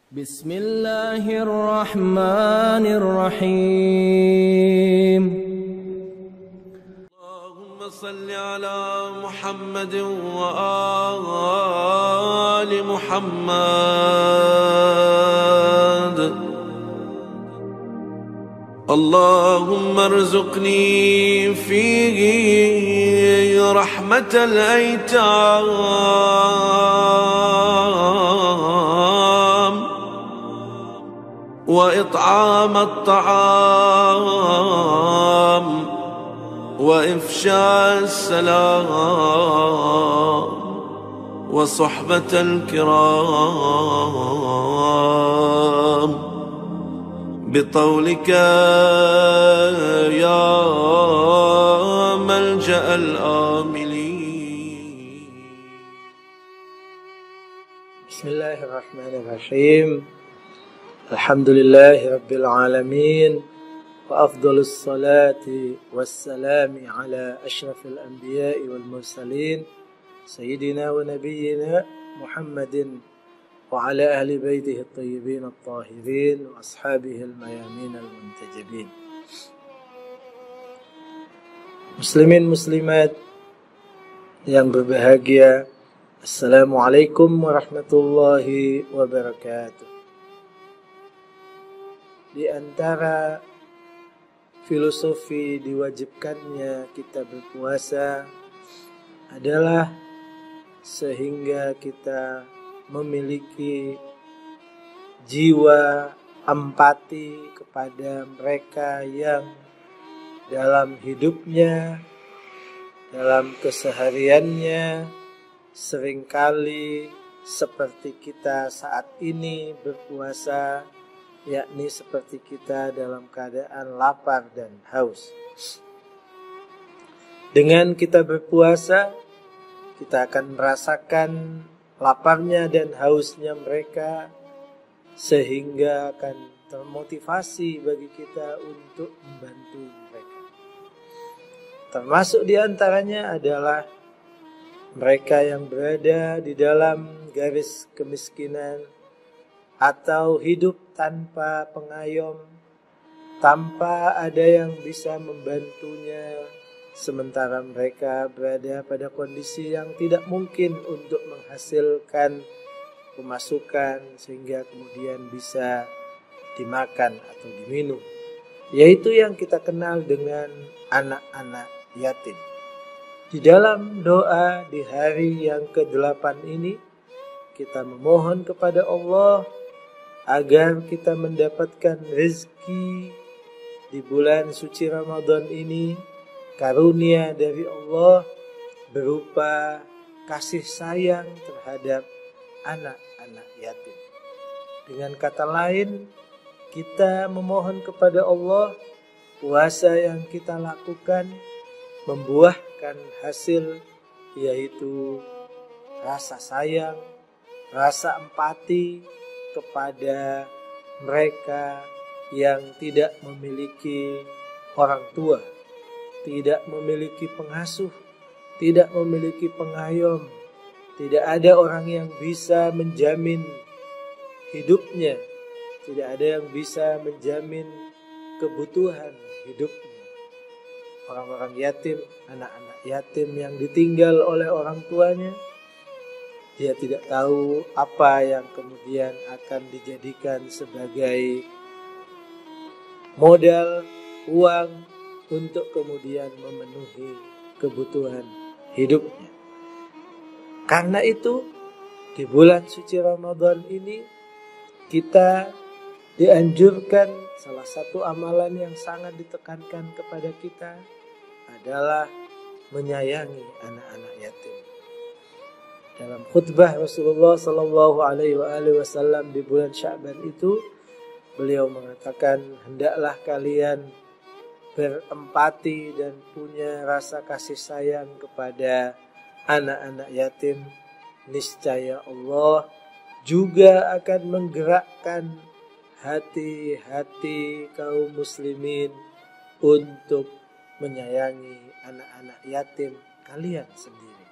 Bismillahirrahmanirrahim. Allahumma salli ala Muhammad wa ali Muhammad. Allahumma arzuqni fihi rahmatal aitam wa it'am at-ta'am wa ifsha as-salam wa suhbat al-kiram بطولك يا ملجأ الآملين. بسم الله الرحمن الرحيم. الحمد لله رب العالمين، وأفضل الصلاة والسلام على أشرف الأنبياء والمرسلين سيدنا ونبينا محمد وعلى أهل بيته الطيبين الطاهرين وأصحابه الميامين المنتجبين. Muslimin muslimat yang berbahagia, Assalamualaikum warahmatullahi wabarakatuh. Di antara filosofi diwajibkannya kita berpuasa adalah sehingga kita memiliki jiwa empati kepada mereka yang dalam hidupnya, dalam kesehariannya seringkali seperti kita saat ini berpuasa, yakni seperti kita dalam keadaan lapar dan haus. Dengan kita berpuasa, kita akan merasakan laparnya dan hausnya mereka, sehingga akan termotivasi bagi kita untuk membantu mereka. Termasuk di antaranya adalah mereka yang berada di dalam garis kemiskinan atau hidup tanpa pengayom, tanpa ada yang bisa membantunya, sementara mereka berada pada kondisi yang tidak mungkin untuk menghasilkan pemasukan sehingga kemudian bisa dimakan atau diminum, yaitu yang kita kenal dengan anak-anak yatim. Di dalam doa di hari yang ke-8 ini, kita memohon kepada Allah agar kita mendapatkan rezeki di bulan suci Ramadan ini, karunia dari Allah berupa kasih sayang terhadap anak-anak yatim. Dengan kata lain, kita memohon kepada Allah puasa yang kita lakukan membuahkan hasil, yaitu rasa sayang, rasa empati kepada mereka yang tidak memiliki orang tua, tidak memiliki pengasuh, tidak memiliki pengayom, tidak ada orang yang bisa menjamin hidupnya, tidak ada yang bisa menjamin kebutuhan hidupnya. Orang-orang yatim, anak-anak yatim yang ditinggal oleh orang tuanya, dia tidak tahu apa yang kemudian akan dijadikan sebagai modal uang untuk kemudian memenuhi kebutuhan hidupnya. Karena itu, di bulan suci Ramadan ini kita dianjurkan, salah satu amalan yang sangat ditekankan kepada kita adalah menyayangi anak-anak yatim. Dalam khutbah Rasulullah sallallahu alaihi wasallam di bulan Sya'ban itu, beliau mengatakan, hendaklah kalian berempati dan punya rasa kasih sayang kepada anak-anak yatim. Niscaya Allah juga akan menggerakkan hati-hati kaum muslimin untuk menyayangi anak-anak yatim kalian sendiri.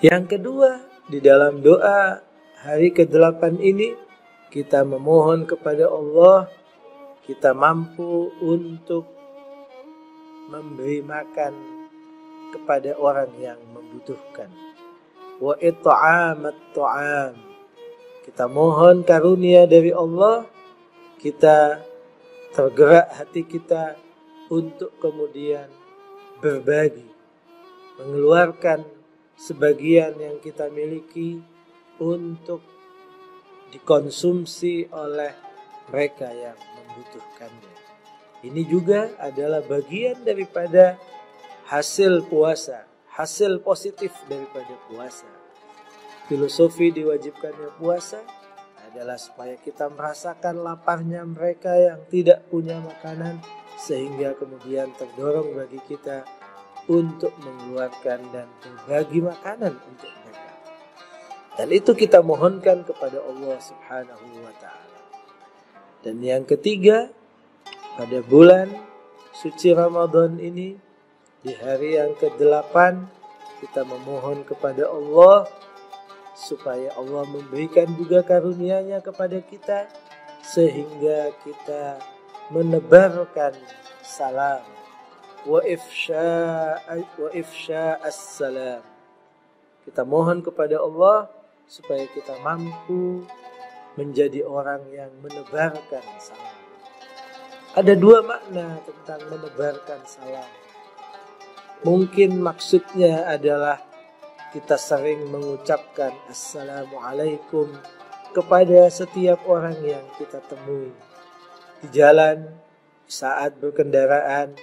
Yang kedua, di dalam doa hari ke-8 ini kita memohon kepada Allah, kita mampu untuk memberi makan kepada orang yang membutuhkan. Wa it'amat ta'am. Kita mohon karunia dari Allah, kita tergerak hati kita untuk kemudian berbagi, mengeluarkan sebagian yang kita miliki untuk dikonsumsi oleh mereka yang membutuhkannya. Ini juga adalah bagian daripada hasil puasa, hasil positif daripada puasa. Filosofi diwajibkannya puasa adalah supaya kita merasakan laparnya mereka yang tidak punya makanan, sehingga kemudian terdorong bagi kita untuk mengeluarkan dan berbagi makanan untuk mereka. Dan itu kita mohonkan kepada Allah Subhanahu wa ta'ala. Dan yang ketiga, pada bulan suci Ramadan ini, di hari yang ke-8, kita memohon kepada Allah supaya Allah memberikan juga karunia-Nya kepada kita, sehingga kita menebarkan salam wa ifsya'as salam. Kita mohon kepada Allah supaya kita mampu menjadi orang yang menebarkan salam. Ada dua makna tentang menebarkan salam. Mungkin maksudnya adalah kita sering mengucapkan Assalamualaikum kepada setiap orang yang kita temui di jalan, saat berkendaraan,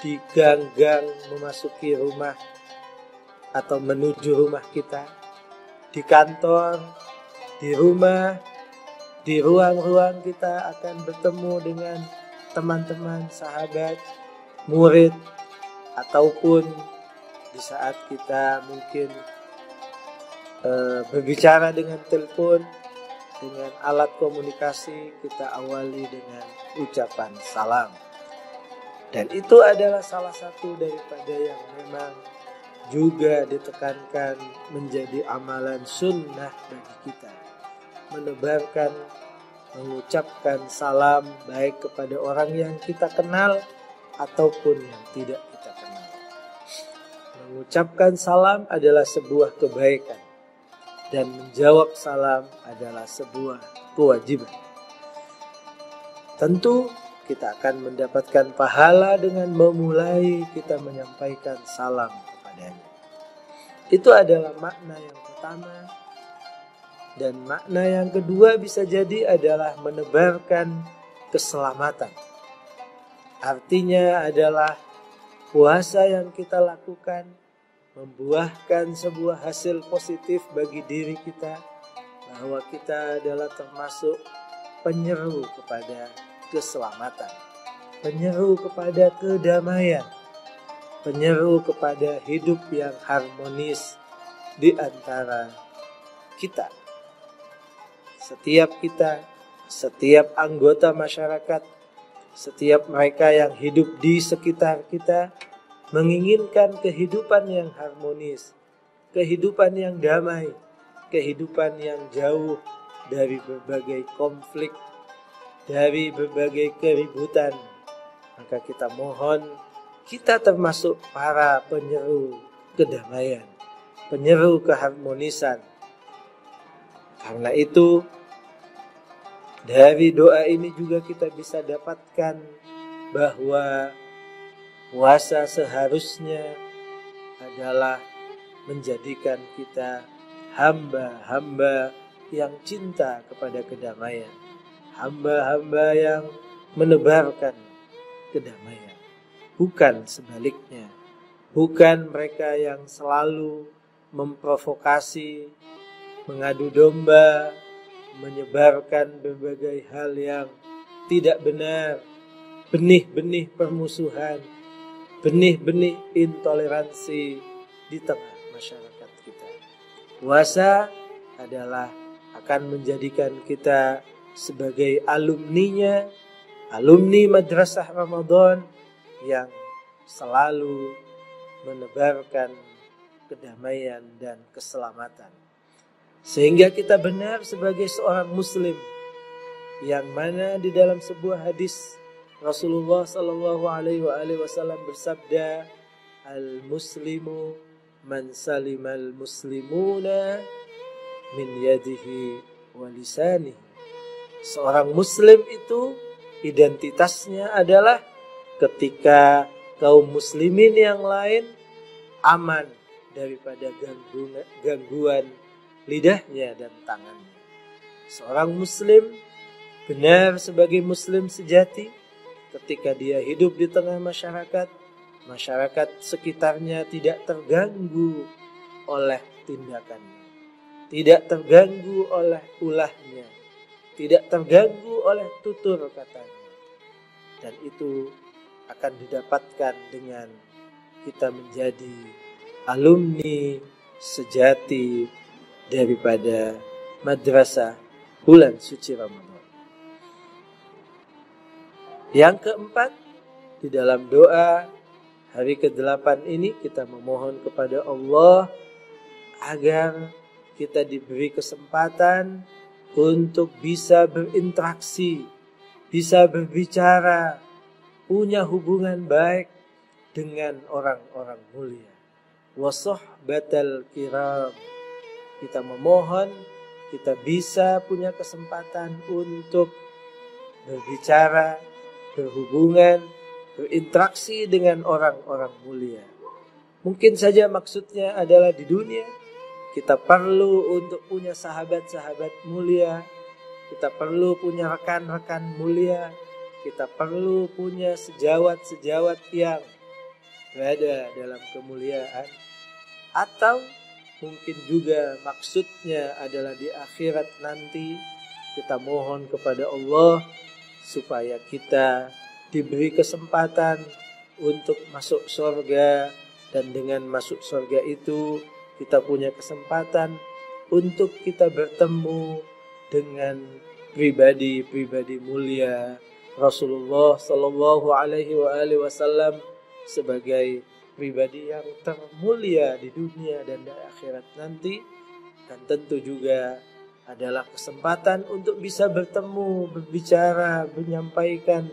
di gang-gang memasuki rumah atau menuju rumah kita, di kantor, di rumah, di ruang-ruang kita akan bertemu dengan teman-teman, sahabat, murid, ataupun di saat kita mungkin berbicara dengan telepon, dengan alat komunikasi, kita awali dengan ucapan salam. Dan itu adalah salah satu daripada yang memang juga ditekankan menjadi amalan sunnah bagi kita. Menebarkan, mengucapkan salam baik kepada orang yang kita kenal ataupun yang tidak kita kenal. Mengucapkan salam adalah sebuah kebaikan, dan menjawab salam adalah sebuah kewajiban. Tentu kita akan mendapatkan pahala dengan memulai kita menyampaikan salam kepadanya. Itu adalah makna yang pertama. Dan makna yang kedua bisa jadi adalah menebarkan keselamatan. Artinya adalah puasa yang kita lakukan membuahkan sebuah hasil positif bagi diri kita, bahwa kita adalah termasuk penyeru kepada keselamatan, penyeru kepada kedamaian, penyeru kepada hidup yang harmonis di antara kita. Setiap kita, setiap anggota masyarakat, setiap mereka yang hidup di sekitar kita menginginkan kehidupan yang harmonis, kehidupan yang damai, kehidupan yang jauh dari berbagai konflik, dari berbagai keributan. Maka kita mohon, kita termasuk para penyeru kedamaian, penyeru keharmonisan. Karena itu, dari doa ini juga kita bisa dapatkan bahwa puasa seharusnya adalah menjadikan kita hamba-hamba yang cinta kepada kedamaian, hamba-hamba yang menebarkan kedamaian, bukan sebaliknya, bukan mereka yang selalu memprovokasi, mengadu domba, menyebarkan berbagai hal yang tidak benar, benih-benih permusuhan, benih-benih intoleransi di tengah masyarakat kita. Puasa adalah akan menjadikan kita sebagai alumninya, alumni Madrasah Ramadan yang selalu menebarkan kedamaian dan keselamatan. Sehingga kita benar sebagai seorang muslim, yang mana di dalam sebuah hadis Rasulullah sallallahu alaihi wasallam bersabda, al-muslimu man salimal muslimuna min yadihi wa lisanihi. Seorang muslim itu identitasnya adalah ketika kaum muslimin yang lain aman daripada gangguan lidahnya dan tangannya. Seorang muslim benar sebagai muslim sejati ketika dia hidup di tengah masyarakat, masyarakat sekitarnya tidak terganggu oleh tindakannya, tidak terganggu oleh ulahnya, tidak terganggu oleh tutur katanya. Dan itu akan didapatkan dengan kita menjadi alumni sejati daripada madrasah bulan suci Ramadan. Yang keempat, di dalam doa hari ke-8 ini kita memohon kepada Allah agar kita diberi kesempatan untuk bisa berinteraksi, bisa berbicara, punya hubungan baik dengan orang-orang mulia. Wasahbatal kiram. Kita memohon kita bisa punya kesempatan untuk berbicara, berhubungan, berinteraksi dengan orang-orang mulia. Mungkin saja maksudnya adalah di dunia. Kita perlu untuk punya sahabat-sahabat mulia. Kita perlu punya rekan-rekan mulia. Kita perlu punya sejawat-sejawat yang berada dalam kemuliaan. Atau mungkin juga maksudnya adalah di akhirat nanti kita mohon kepada Allah supaya kita diberi kesempatan untuk masuk surga, dan dengan masuk surga itu kita punya kesempatan untuk kita bertemu dengan pribadi-pribadi mulia Rasulullah sallallahu alaihi wasallam sebagai pribadi yang termulia di dunia dan di akhirat nanti. Dan tentu juga adalah kesempatan untuk bisa bertemu, berbicara, menyampaikan,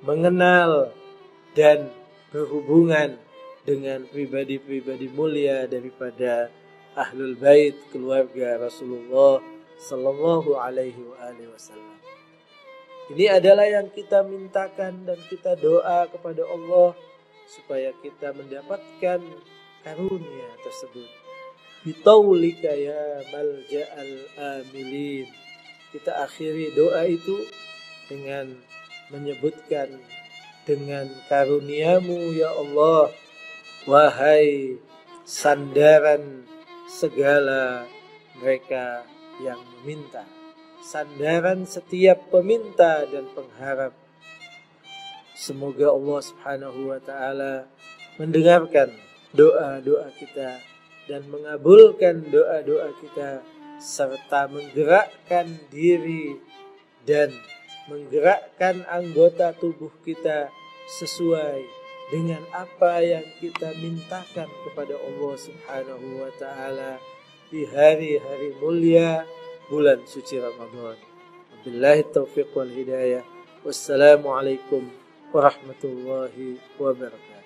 mengenal dan berhubungan dengan pribadi-pribadi mulia daripada ahlul bait keluarga Rasulullah sallallahu alaihi wasallam. Ini adalah yang kita mintakan dan kita doa kepada Allah supaya kita mendapatkan karunia tersebut. Bitaulika ya malja'al amilin. Kita akhiri doa itu dengan menyebutkan, dengan karuniamu ya Allah, wahai sandaran segala mereka yang meminta, sandaran setiap peminta dan pengharap. Semoga Allah subhanahu wa ta'ala mendengarkan doa-doa kita dan mengabulkan doa-doa kita, serta menggerakkan diri dan menggerakkan anggota tubuh kita sesuai dengan apa yang kita mintakan kepada Allah subhanahu wa ta'ala di hari-hari mulia bulan suci Ramadan. Wabillahi taufiq wal hidayah. Wassalamualaikum warahmatullahi wabarakatuh.